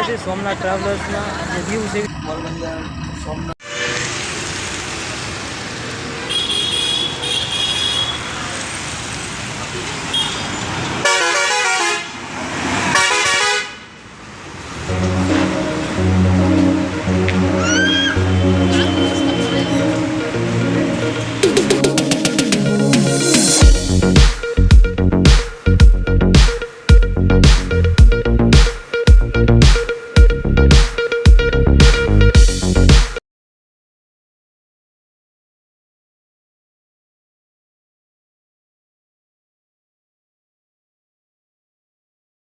ગયા છીએ સોમનાથ ટ્રાવેલર્સમાં જે વ્યૂ છે પોરબંદર સોમનાથ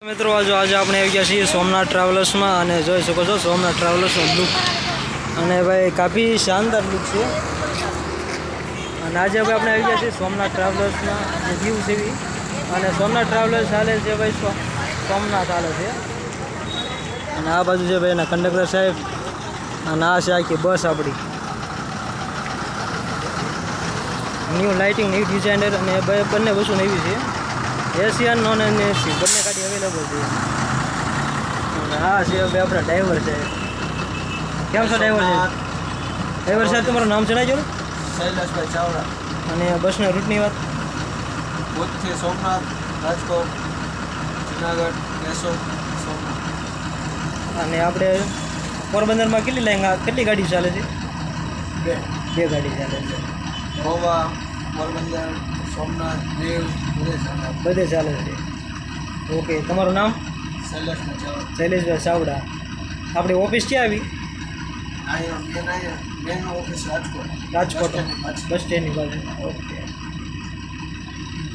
મિત્રો આજે આપણે આવી ગયા છીએ સોમનાથ ટ્રાવેલર્સમાં અને જોઈ શકો છો સોમનાથ ટ્રાવેલર્સનો લુક અને ભાઈ કાફી શાનદાર લુક છે અને આજે ભાઈ આપણે આવી ગયા છીએ સોમનાથ ટ્રાવેલર્સમાં જે વ્યૂ છે અને સોમનાથ ટ્રાવેલર્સ ચાલે છે ભાઈ સોમનાથ ચાલે છે અને આ બાજુ છે ભાઈ એના કંડક્ટર સાહેબ અને આ છે આખી બસ આપણી ન્યૂ લાઇટિંગ ન્યૂ ડિઝાઇનર અને બંને વસ્તુ નવી છે એસી અને નોન એસી બંને ગાડી અવેલેબલ છે અને હા છે હવે આપણા ડ્રાઈવર છે કેમ છો ડ્રાઈવર છે ડ્રાઈવર સાહેબ તમારું નામ જણાવજો ને શૈલેષભાઈ ચાવડા અને બસના રૂટની વાત ભુજથી સોમનાથ રાજકોટ જુનાગઢ કેશોદ સોમનાથ અને આપણે પોરબંદરમાં કેટલી ગાડી ચાલે છે બે ગાડી ચાલે છે ગોવા પોરબંદર સોમનાથ દેવ બધે ચાલે છે ઓકે તમારું નામ શૈલેષભાઈ ચાવડા શૈલેષભાઈ ચાવડા આપણી ઓફિસ ક્યાં આવી અહીંયા મેન ઓફિસ રાજકોટ બસ સ્ટેન્ડની બાજુ ઓકે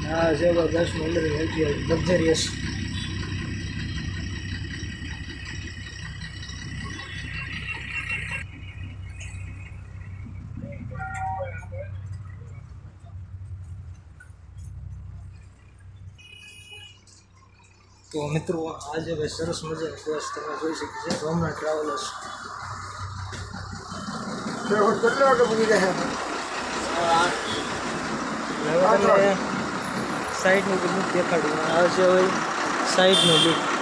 હા જબરદસ્ત લક્ઝરિયસ તો મિત્રો આજે ભાઈ સરસ મજાની બસ તમે જોઈ શકી છે સોમનાથ ટ્રાવેલર્સ કેટલા વાગે પૂરી જાય હવે તમને સાઈડનું લુક દેખાડ્યું આ છે ભાઈ સાઈડનું લુક